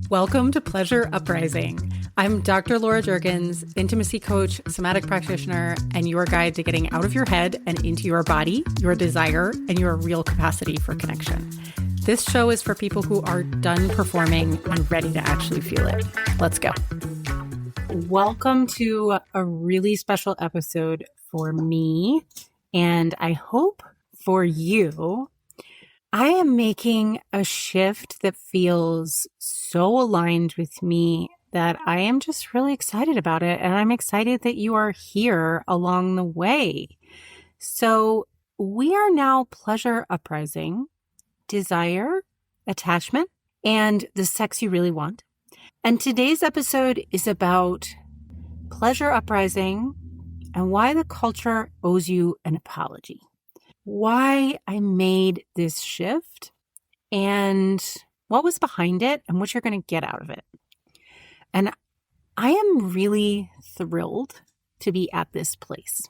Welcome to Pleasure Uprising. I'm Dr. Laura Juergens, intimacy coach, somatic practitioner, and your guide to getting out of your head and into your body, your desire, and your real capacity for connection. This show is for people who are done performing and ready to actually feel it. Let's go. Welcome to a really special episode for me, and I hope for you. I am making a shift that feels so aligned with me that I am just really excited about it. And I'm excited that you are here along the way. So we are now Pleasure Uprising, desire, attachment, and the sex you really want. And today's episode is about Pleasure Uprising and why the culture owes you an apology. Why I made this shift and what was behind it and what you're going to get out of it. And I am really thrilled to be at this place.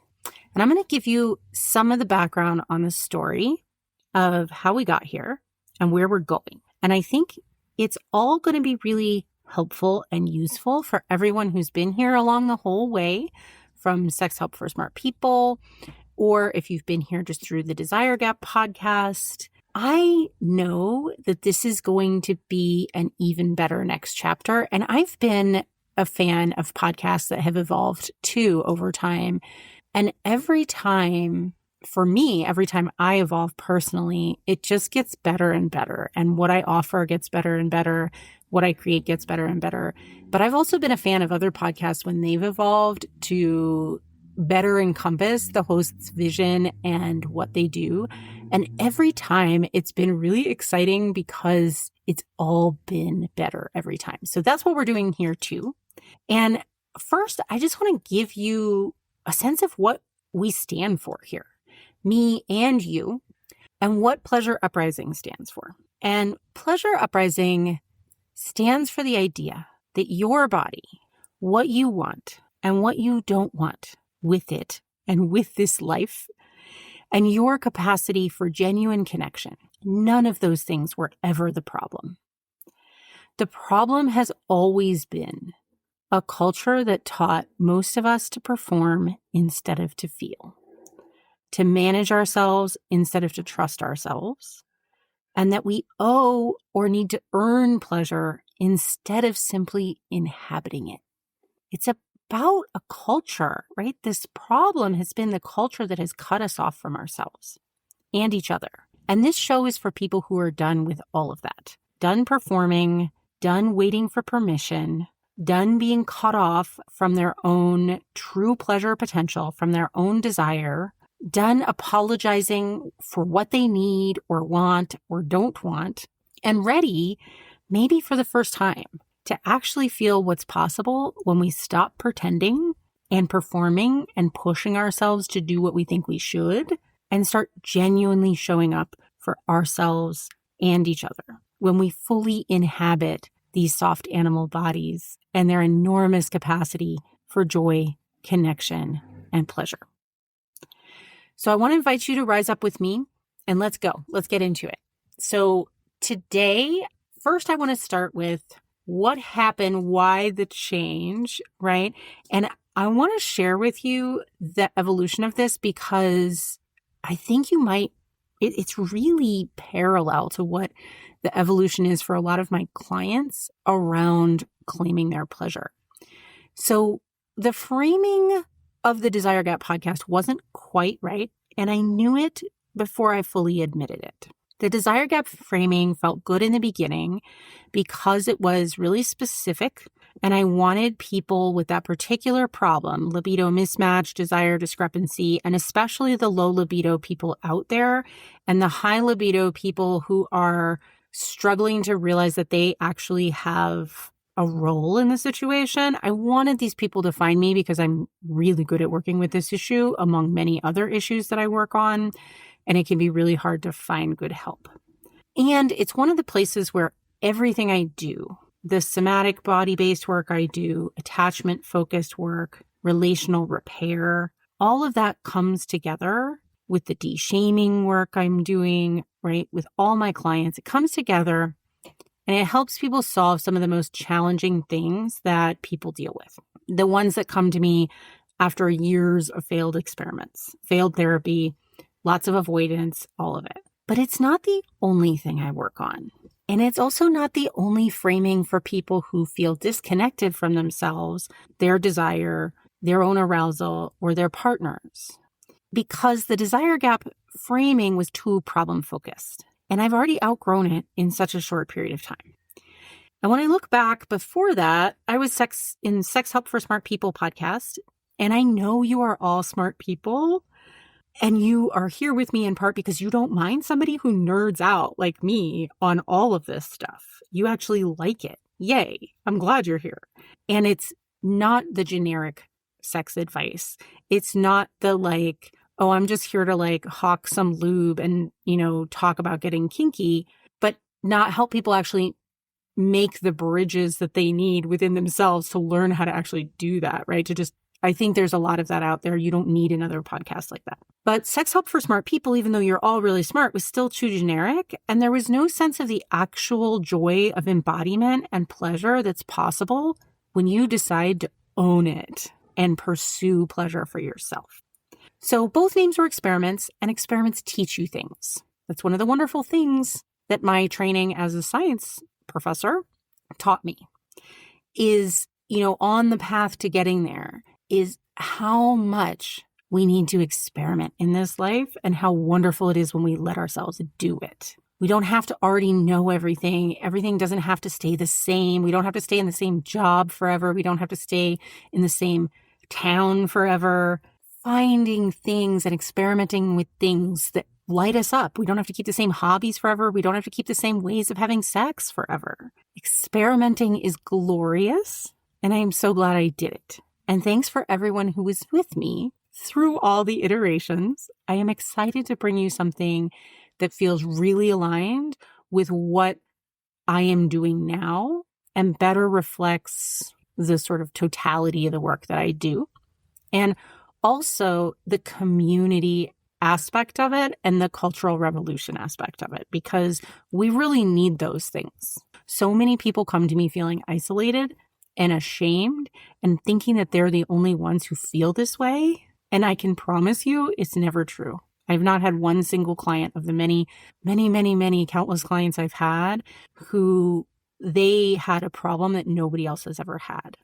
And I'm going to give you some of the background on the story of how we got here and where we're going. And I think it's all going to be really helpful and useful for everyone who's been here along the whole way, from Sex Help for Smart People, or if you've been here just through the Desire Gap podcast. I know that this is going to be an even better next chapter. And I've been a fan of podcasts that have evolved too over time. And every time, for me, every time I evolve personally, it just gets better and better. And what I offer gets better and better. What I create gets better and better. But I've also been a fan of other podcasts when they've evolved to better encompass the host's vision and what they do. And every time it's been really exciting because it's all been better every time. So that's what we're doing here too. And first, I just want to give you a sense of what we stand for here, me and you, and what Pleasure Uprising stands for. And Pleasure Uprising stands for the idea that your body, what you want and what you don't want with it and with this life, and your capacity for genuine connection, none of those things were ever the problem. The problem has always been a culture that taught most of us to perform instead of to feel, to manage ourselves instead of to trust ourselves, and that we owe or need to earn pleasure instead of simply inhabiting it. It's about a culture, right? This problem has been the culture that has cut us off from ourselves and each other. And this show is for people who are done with all of that, done performing, done waiting for permission, done being cut off from their own true pleasure potential, from their own desire, done apologizing for what they need or want or don't want, and ready, maybe for the first time, to actually feel what's possible when we stop pretending and performing and pushing ourselves to do what we think we should and start genuinely showing up for ourselves and each other. When we fully inhabit these soft animal bodies and their enormous capacity for joy, connection, and pleasure. So I want to invite you to rise up with me and let's go. Let's get into it. So today, first I want to start with what happened, why the change, right? And I want to share with you the evolution of this because I think you might, it's really parallel to what the evolution is for a lot of my clients around claiming their pleasure. So the framing of the Desire Gap podcast wasn't quite right, and I knew it before I fully admitted it. The Desire Gap framing felt good in the beginning because it was really specific, and I wanted people with that particular problem, libido mismatch, desire discrepancy, and especially the low libido people out there and the high libido people who are struggling to realize that they actually have a role in the situation. I wanted these people to find me because I'm really good at working with this issue among many other issues that I work on. And it can be really hard to find good help. And it's one of the places where everything I do, the somatic body-based work I do, attachment-focused work, relational repair, all of that comes together with the de-shaming work I'm doing, right? With all my clients, it comes together And it helps people solve some of the most challenging things that people deal with. The ones that come to me after years of failed experiments, failed therapy, lots of avoidance, all of it. But it's not the only thing I work on. And it's also not the only framing for people who feel disconnected from themselves, their desire, their own arousal, or their partners. Because the desire gap framing was too problem focused. And I've already outgrown it in such a short period of time. And when I look back before that, I was in Sex Help for Smart People podcast. And I know you are all smart people. And you are here with me in part because you don't mind somebody who nerds out like me on all of this stuff. You actually like it. Yay. I'm glad you're here. And it's not the generic sex advice. It's not the like, oh, I'm just here to like hawk some lube and, talk about getting kinky, but not help people actually make the bridges that they need within themselves to learn how to actually do that, right? I think there's a lot of that out there. You don't need another podcast like that. But Sex Help for Smart People, even though you're all really smart, was still too generic. And there was no sense of the actual joy of embodiment and pleasure that's possible when you decide to own it and pursue pleasure for yourself. So both names were experiments, and experiments teach you things. That's one of the wonderful things that my training as a science professor taught me is, on the path to getting there, is how much we need to experiment in this life and how wonderful it is when we let ourselves do it. We don't have to already know everything. Everything doesn't have to stay the same. We don't have to stay in the same job forever. We don't have to stay in the same town forever. Finding things and experimenting with things that light us up. We don't have to keep the same hobbies forever. We don't have to keep the same ways of having sex forever. Experimenting is glorious, and I am so glad I did it. And thanks for everyone who was with me through all the iterations. I am excited to bring you something that feels really aligned with what I am doing now and better reflects the sort of totality of the work that I do. And also the community aspect of it and the cultural revolution aspect of it, because we really need those things. So many people come to me feeling isolated and ashamed and thinking that they're the only ones who feel this way. And I can promise you it's never true. I've not had one single client of the many, many, many, many countless clients I've had who they had a problem that nobody else has ever had.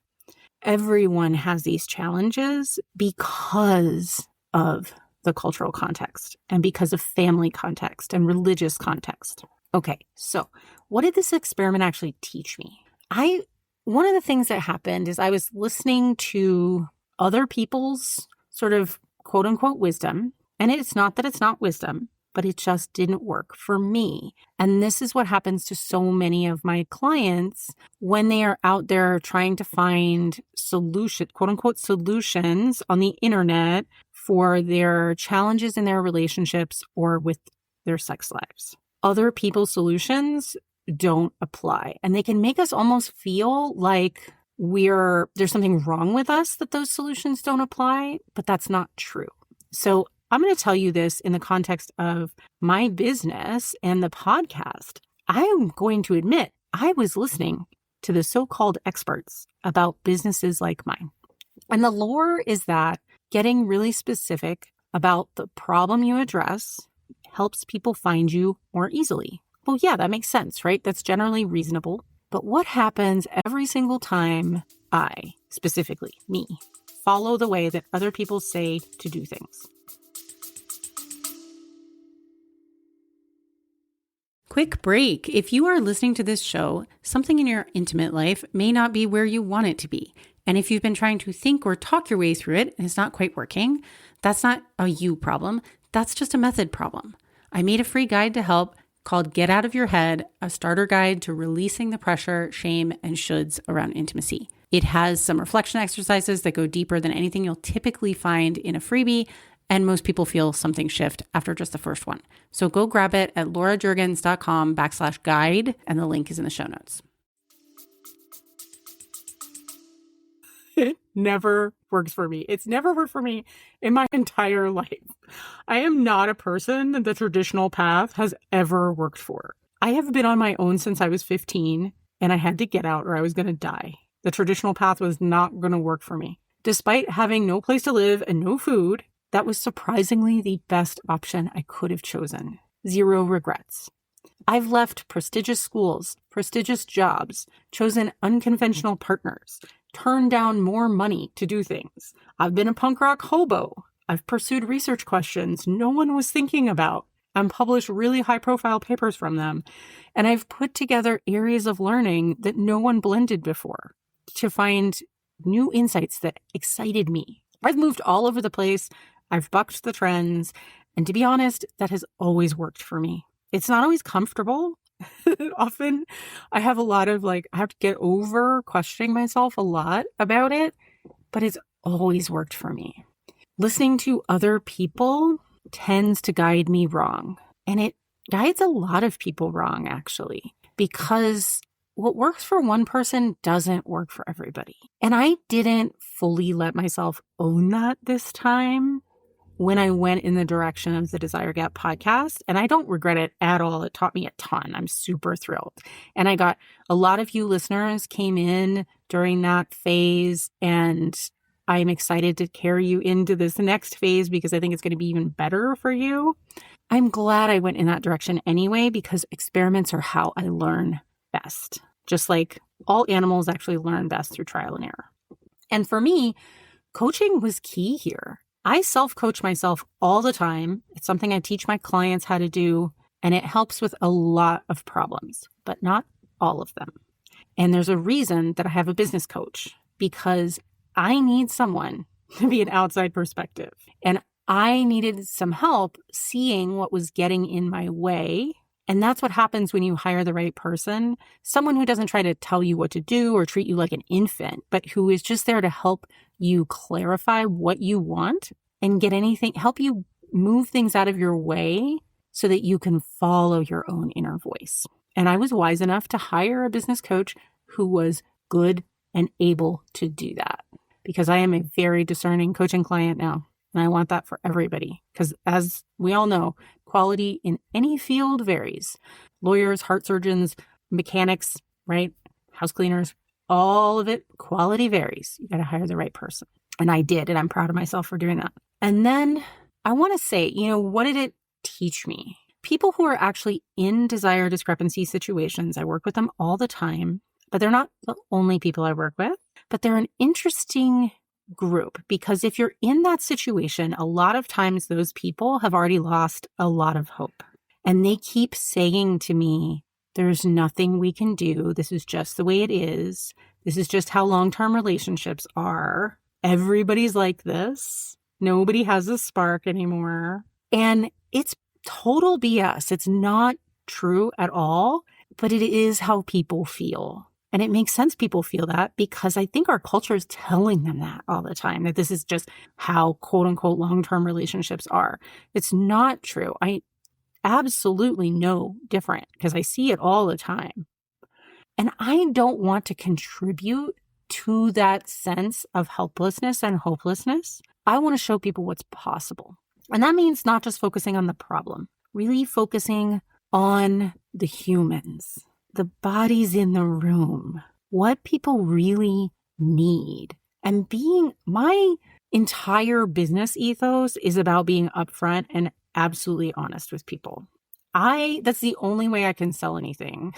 Everyone has these challenges because of the cultural context and because of family context and religious context. Okay, so what did this experiment actually teach me? One of the things that happened is I was listening to other people's sort of quote unquote wisdom. And it's not that it's not wisdom, but it just didn't work for me. And this is what happens to so many of my clients when they are out there trying to find quote unquote solutions on the internet for their challenges in their relationships or with their sex lives. Other people's solutions don't apply. And they can make us almost feel like there's something wrong with us that those solutions don't apply, but that's not true. So I'm going to tell you this in the context of my business and the podcast. I am going to admit I was listening to the so-called experts about businesses like mine. And the lore is that getting really specific about the problem you address helps people find you more easily. Well, yeah, that makes sense, right? That's generally reasonable. But what happens every single time I, specifically me, follow the way that other people say to do things? Quick break. If you are listening to this show, something in your intimate life may not be where you want it to be. And if you've been trying to think or talk your way through it and it's not quite working, that's not a you problem. That's just a method problem. I made a free guide to help called Get Out of Your Head, a starter guide to releasing the pressure, shame, and shoulds around intimacy. It has some reflection exercises that go deeper than anything you'll typically find in a freebie, and most people feel something shift after just the first one. So go grab it at laurajurgens.com/guide, and the link is in the show notes. It never works for me. It's never worked for me in my entire life. I am not a person that the traditional path has ever worked for. I have been on my own since I was 15, and I had to get out or I was going to die. The traditional path was not going to work for me. Despite having no place to live and no food, that was surprisingly the best option I could have chosen. Zero regrets. I've left prestigious schools, prestigious jobs, chosen unconventional partners, turned down more money to do things. I've been a punk rock hobo. I've pursued research questions no one was thinking about and published really high-profile papers from them. And I've put together areas of learning that no one blended before to find new insights that excited me. I've moved all over the place. I've bucked the trends. And to be honest, that has always worked for me. It's not always comfortable. Often I have a lot of I have to get over questioning myself a lot about it, but it's always worked for me. Listening to other people tends to guide me wrong. And it guides a lot of people wrong, actually, because what works for one person doesn't work for everybody. And I didn't fully let myself own that this time when I went in the direction of the Desire Gap podcast. And I don't regret it at all. It taught me a ton. I'm super thrilled. And I got a lot of you listeners came in during that phase, and I'm excited to carry you into this next phase because I think it's going to be even better for you. I'm glad I went in that direction anyway, because experiments are how I learn best. Just like all animals actually learn best through trial and error. And for me, coaching was key here. I self-coach myself all the time. It's something I teach my clients how to do, and it helps with a lot of problems, but not all of them. And there's a reason that I have a business coach, because I need someone to be an outside perspective. And I needed some help seeing what was getting in my way. And that's what happens when you hire the right person, someone who doesn't try to tell you what to do or treat you like an infant, but who is just there to help you clarify what you want and help you move things out of your way so that you can follow your own inner voice. And I was wise enough to hire a business coach who was good and able to do that, because I am a very discerning coaching client now. And I want that for everybody, because as we all know, quality in any field varies. Lawyers, heart surgeons, mechanics, right? House cleaners, all of it, quality varies. You got to hire the right person. And I did, and I'm proud of myself for doing that. And then I want to say, what did it teach me? People who are actually in desire discrepancy situations, I work with them all the time, but they're not the only people I work with, but they're an interesting group, because if you're in that situation, a lot of times those people have already lost a lot of hope. And they keep saying to me, there's nothing we can do. This is just the way it is. This is just how long-term relationships are. Everybody's like this. Nobody has a spark anymore. And it's total BS. It's not true at all, but it is how people feel. And it makes sense people feel that, because I think our culture is telling them that all the time, that this is just how quote unquote long-term relationships are. It's not true. I absolutely know different, because I see it all the time. And I don't want to contribute to that sense of helplessness and hopelessness. I want to show people what's possible. And that means not just focusing on the problem, really focusing on the humans, the bodies in the room, what people really need. And my entire business ethos is about being upfront and absolutely honest with people. That's the only way I can sell anything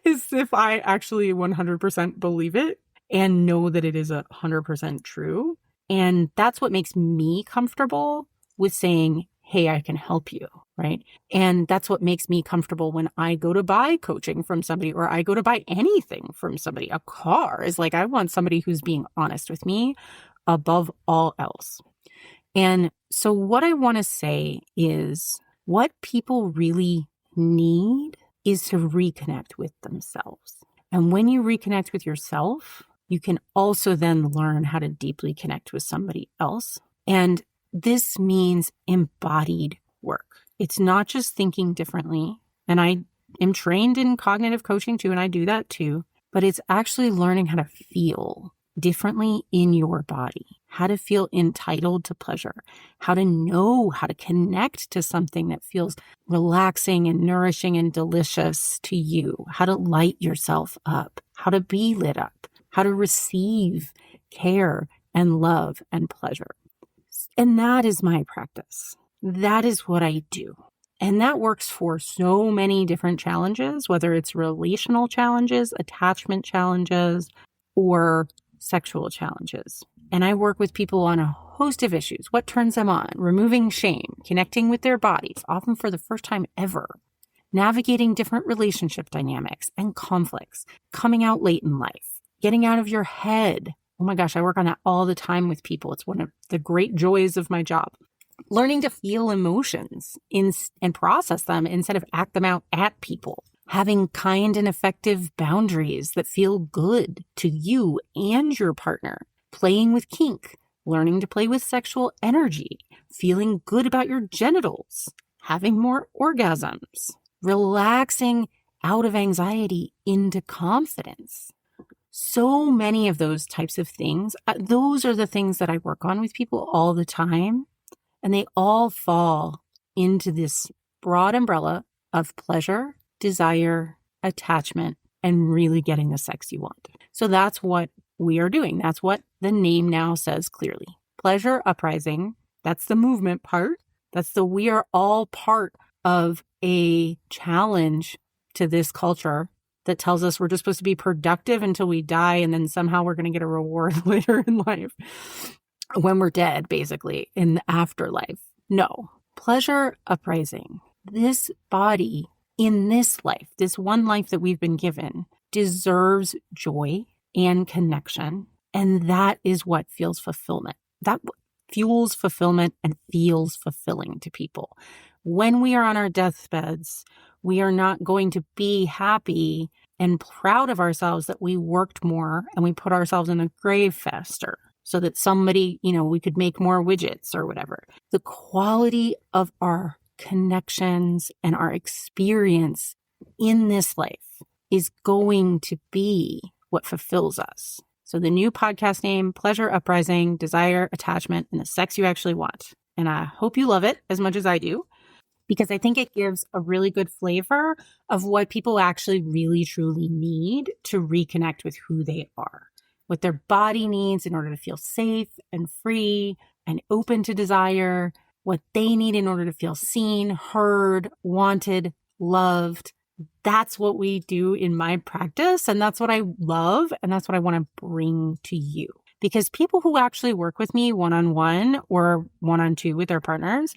is if I actually 100% believe it and know that it is 100% true. And that's what makes me comfortable with saying, hey, I can help you, right? And that's what makes me comfortable when I go to buy coaching from somebody, or I go to buy anything from somebody. A car is I want somebody who's being honest with me above all else. And so what I want to say is, what people really need is to reconnect with themselves. And when you reconnect with yourself, you can also then learn how to deeply connect with somebody else. And this means embodied work. It's not just thinking differently. And I am trained in cognitive coaching too, and I do that too. But it's actually learning how to feel differently in your body. how to feel entitled to pleasure, how to know how to connect to something that feels relaxing and nourishing and delicious to you, how to light yourself up, how to be lit up, how to receive care and love and pleasure. And that is my practice. That is what I do. And that works for so many different challenges, whether it's relational challenges, attachment challenges, or sexual challenges. And I work with people on a host of issues. What turns them on? Removing shame, connecting with their bodies, often for the first time ever, navigating different relationship dynamics and conflicts, coming out late in life, getting out of your head. Oh my gosh, I work on that all the time with people. It's one of the great joys of my job. Learning to feel emotions and process them instead of act them out at people. Having kind and effective boundaries that feel good to you and your partner. Playing with kink. Learning to play with sexual energy. Feeling good about your genitals. Having more orgasms. Relaxing out of anxiety into confidence. So many of those types of things, those are the things that I work on with people all the time. And they all fall into this broad umbrella of pleasure, desire, attachment, and really getting the sex you want. So that's what we are doing. That's what the name now says clearly. Pleasure Uprising, that's the movement part. We are all part of a challenge to this culture that tells us we're just supposed to be productive until we die, and then somehow we're going to get a reward later in life. When we're dead, basically, in the afterlife. No. Pleasure Uprising. This body in this life, this one life that we've been given, deserves joy and connection. And that is what fuels fulfillment. That fuels fulfillment and feels fulfilling to people. When we are on our deathbeds, we are not going to be happy and proud of ourselves that we worked more and we put ourselves in the grave faster. So that somebody, we could make more widgets or whatever. The quality of our connections and our experience in this life is going to be what fulfills us. So the new podcast name, Pleasure Uprising, Desire, Attachment, and the Sex You Actually Want. And I hope you love it as much as I do, because I think it gives a really good flavor of what people actually really, truly need to reconnect with who they are. What their body needs in order to feel safe and free and open to desire, what they need in order to feel seen, heard, wanted, loved. That's what we do in my practice. And that's what I love. And that's what I want to bring to you. Because people who actually work with me one-on-one or one-on-two with their partners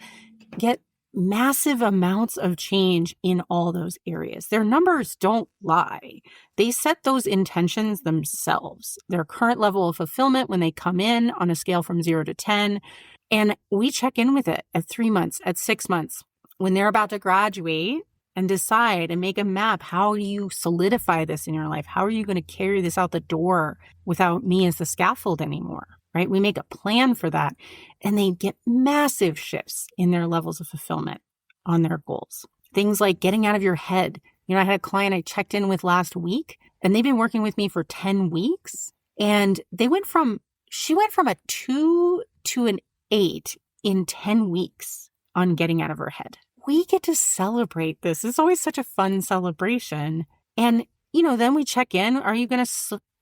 get massive amounts of change in all those areas. Their numbers don't lie. They set those intentions themselves, their current level of fulfillment when they come in on a scale from 0 to 10. And we check in with it at 3 months, at 6 months, when they're about to graduate and decide and make a map. How do you solidify this in your life? How are you going to carry this out the door without me as the scaffold anymore? Right? We make a plan for that, and they get massive shifts in their levels of fulfillment on their goals. Things like getting out of your head. I had a client I checked in with last week, and they've been working with me for 10 weeks. And she went from a 2 to an 8 in 10 weeks on getting out of her head. We get to celebrate this. It's always such a fun celebration. And, then we check in.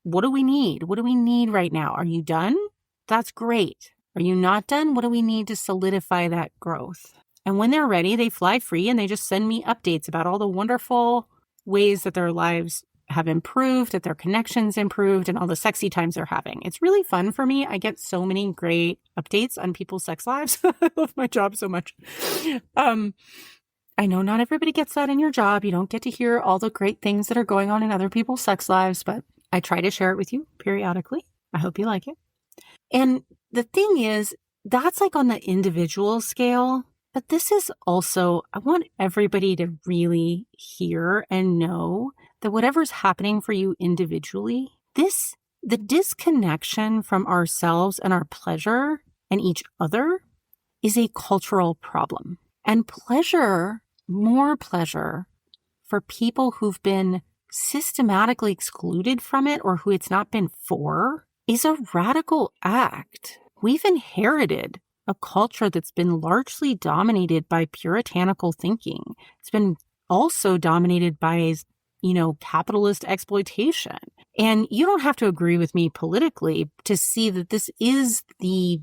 What do we need? What do we need right now? Are you done? That's great. Are you not done? What do we need to solidify that growth? And when they're ready, they fly free and they just send me updates about all the wonderful ways that their lives have improved, that their connections improved, and all the sexy times they're having. It's really fun for me. I get so many great updates on people's sex lives. I love my job so much. I know not everybody gets that in your job. You don't get to hear all the great things that are going on in other people's sex lives, but I try to share it with you periodically. I hope you like it. And the thing is, that's like on the individual scale, but this is also, I want everybody to really hear and know that whatever's happening for you individually, the disconnection from ourselves and our pleasure and each other is a cultural problem. And more pleasure for people who've been systematically excluded from it or who it's not been for is a radical act. we've inherited a culture that's been largely dominated by puritanical thinking. It's been also dominated by, capitalist exploitation. And you don't have to agree with me politically to see that this is the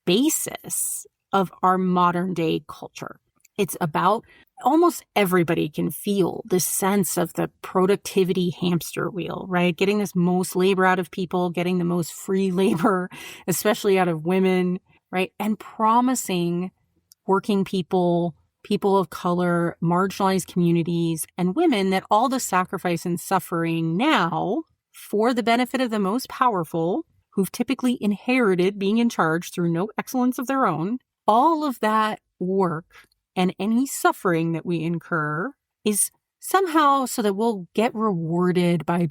basis of our modern day culture. It's about almost everybody can feel this sense of the productivity hamster wheel, right? Getting this most labor out of people, getting the most free labor, especially out of women, right? And promising working people, people of color, marginalized communities, and women that all the sacrifice and suffering now for the benefit of the most powerful, who've typically inherited being in charge through no excellence of their own, all of that work and any suffering that we incur is somehow so that we'll get rewarded by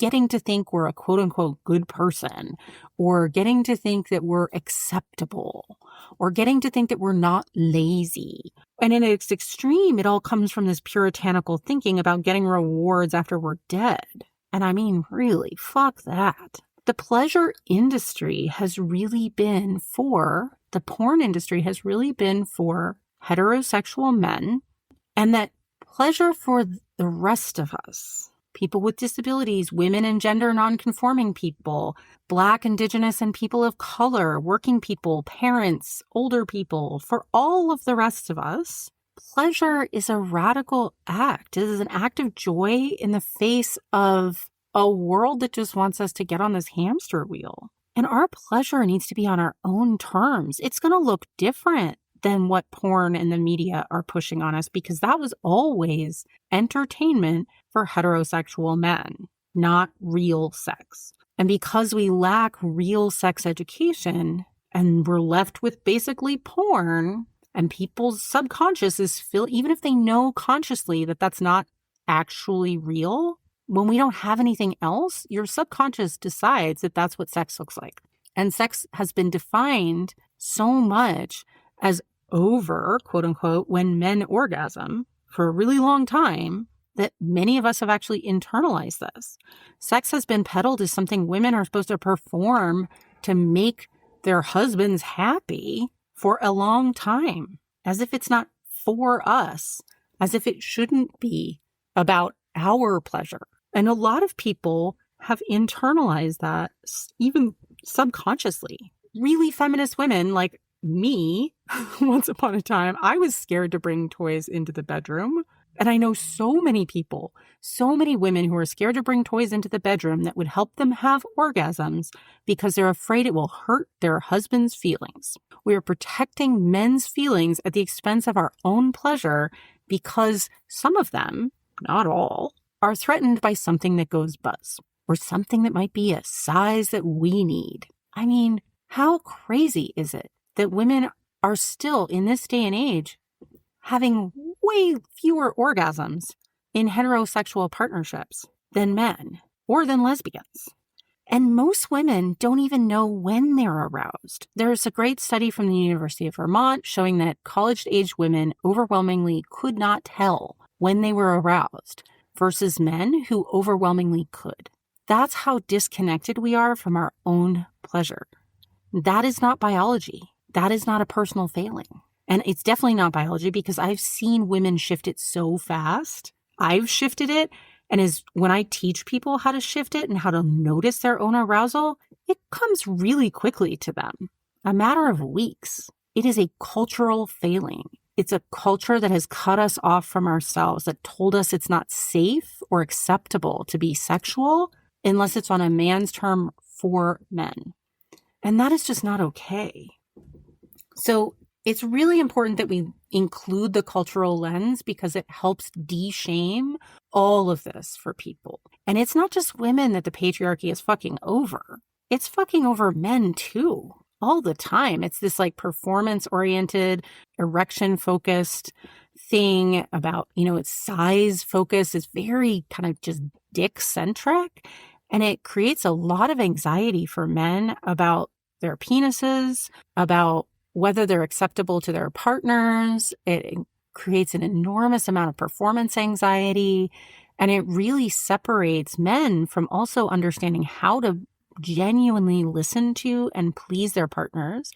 getting to think we're a quote unquote good person, or getting to think that we're acceptable, or getting to think that we're not lazy. And in its extreme, it all comes from this puritanical thinking about getting rewards after we're dead. And I mean, really, fuck that. The pleasure industry has really been for, the porn industry has really been for heterosexual men, and that pleasure for the rest of us, people with disabilities, women and gender nonconforming people, Black, Indigenous, and people of color, working people, parents, older people, for all of the rest of us, pleasure is a radical act. It is an act of joy in the face of a world that just wants us to get on this hamster wheel. And our pleasure needs to be on our own terms. It's going to look different than what porn and the media are pushing on us, because that was always entertainment for heterosexual men, not real sex. And because we lack real sex education and we're left with basically porn, and people's subconscious is even if they know consciously that that's not actually real, when we don't have anything else, your subconscious decides that that's what sex looks like. And sex has been defined so much as over, quote unquote, when men orgasm for a really long time, that many of us have actually internalized this. Sex has been peddled as something women are supposed to perform to make their husbands happy for a long time, as if it's not for us, as if it shouldn't be about our pleasure. And a lot of people have internalized that, even subconsciously. Really feminist women like me, once upon a time, I was scared to bring toys into the bedroom. And I know so many people, so many women who are scared to bring toys into the bedroom that would help them have orgasms because they're afraid it will hurt their husband's feelings. We are protecting men's feelings at the expense of our own pleasure because some of them, not all, are threatened by something that goes buzz or something that might be a size that we need. I mean, how crazy is it that women are still, in this day and age, having way fewer orgasms in heterosexual partnerships than men or than lesbians? And most women don't even know when they're aroused. There's a great study from the University of Vermont showing that college-age women overwhelmingly could not tell when they were aroused versus men who overwhelmingly could. That's how disconnected we are from our own pleasure. That is not biology. That is not a personal failing. And it's definitely not biology because I've seen women shift it so fast. I've shifted it. And when I teach people how to shift it and how to notice their own arousal, it comes really quickly to them. A matter of weeks. It is a cultural failing. It's a culture that has cut us off from ourselves, that told us it's not safe or acceptable to be sexual unless it's on a man's term for men. And that is just not okay. So it's really important that we include the cultural lens because it helps de-shame all of this for people. And it's not just women that the patriarchy is fucking over. It's fucking over men too, all the time. It's this like performance-oriented, erection-focused thing about, it's size-focused. It's very kind of just dick-centric. And it creates a lot of anxiety for men about their penises, about whether they're acceptable to their partners. It creates an enormous amount of performance anxiety. And it really separates men from also understanding how to genuinely listen to and please their partners.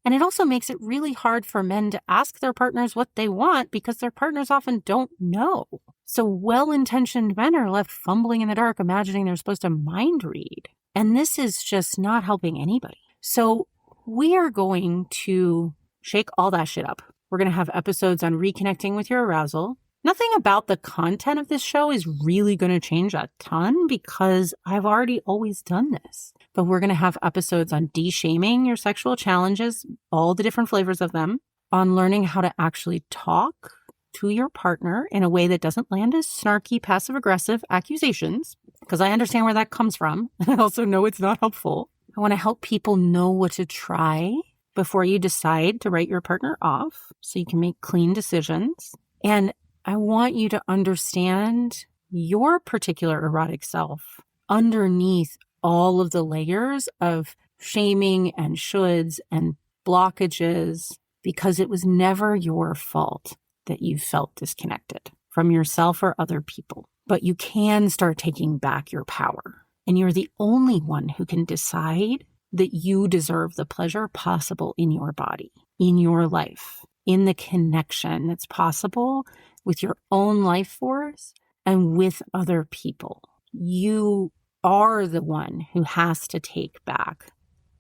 And it also makes it really hard for men to ask their partners what they want because their partners often don't know. So well-intentioned men are left fumbling in the dark, imagining they're supposed to mind read. And this is just not helping anybody. So we are going to shake all that shit up. We're going to have episodes on reconnecting with your arousal. Nothing about the content of this show is really going to change a ton because I've already always done this. But we're going to have episodes on de-shaming your sexual challenges, all the different flavors of them, on learning how to actually talk to your partner in a way that doesn't land as snarky, passive-aggressive accusations, because I understand where that comes from. I also know it's not helpful. I want to help people know what to try before you decide to write your partner off so you can make clean decisions. And I want you to understand your particular erotic self underneath all of the layers of shaming and shoulds and blockages, because it was never your fault that you felt disconnected from yourself or other people. But you can start taking back your power. And you're the only one who can decide that you deserve the pleasure possible in your body, in your life, in the connection that's possible with your own life force and with other people. You are the one who has to take back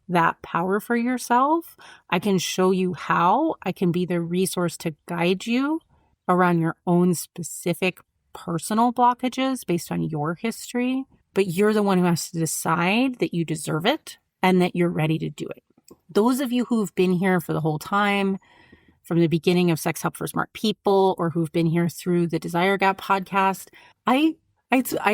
that power for yourself. I can show you how. I can be the resource to guide you around your own specific personal blockages based on your history. But you're the one who has to decide that you deserve it and that you're ready to do it. Those of you who've been here for the whole time, from the beginning of Sex Help for Smart People, or who've been here through the Desire Gap podcast, I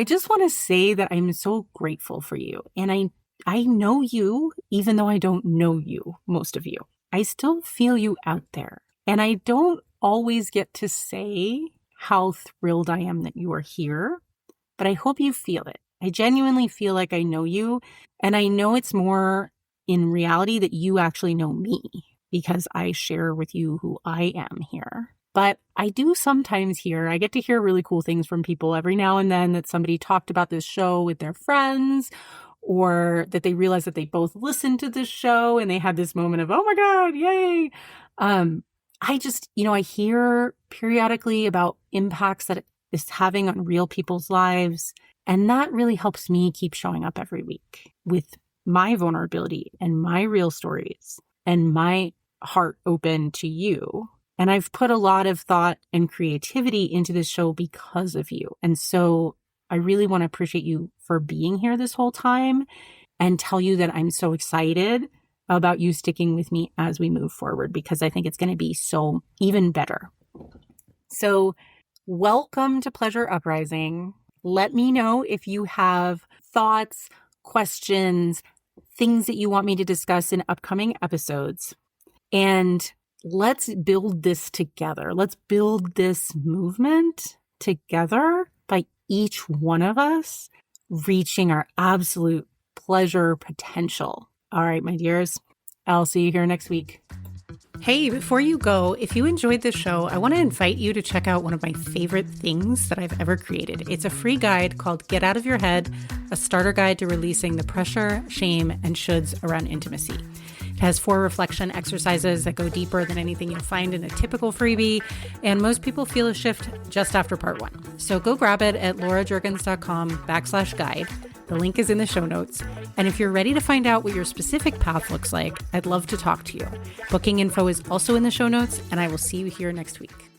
just want to say that I'm so grateful for you. And I know you, even though I don't know you, most of you. I still feel you out there. And I don't always get to say how thrilled I am that you are here, but I hope you feel it. I genuinely feel like I know you. And I know it's more in reality that you actually know me, because I share with you who I am here. But I do sometimes I get to hear really cool things from people every now and then, that somebody talked about this show with their friends, or that they realized that they both listened to this show and they had this moment of, oh my God, yay. I hear periodically about impacts that it's having on real people's lives. And that really helps me keep showing up every week with my vulnerability and my real stories and my heart open to you. And I've put a lot of thought and creativity into this show because of you. And so I really want to appreciate you for being here this whole time and tell you that I'm so excited about you sticking with me as we move forward, because I think it's going to be so even better. So welcome to Pleasure Uprising. Let me know if you have thoughts, questions, things that you want me to discuss in upcoming episodes. And let's build this together. Let's build this movement together by each one of us reaching our absolute pleasure potential. All right, my dears, I'll see you here next week. Hey, before you go, if you enjoyed this show, I want to invite you to check out one of my favorite things that I've ever created. It's a free guide called Get Out of Your Head, a starter guide to releasing the pressure, shame, and shoulds around intimacy. It has 4 reflection exercises that go deeper than anything you'll find in a typical freebie, and most people feel a shift just after part 1. So go grab it at laurajurgens.com/guide. The link is in the show notes. And if you're ready to find out what your specific path looks like, I'd love to talk to you. Booking info is also in the show notes, and I will see you here next week.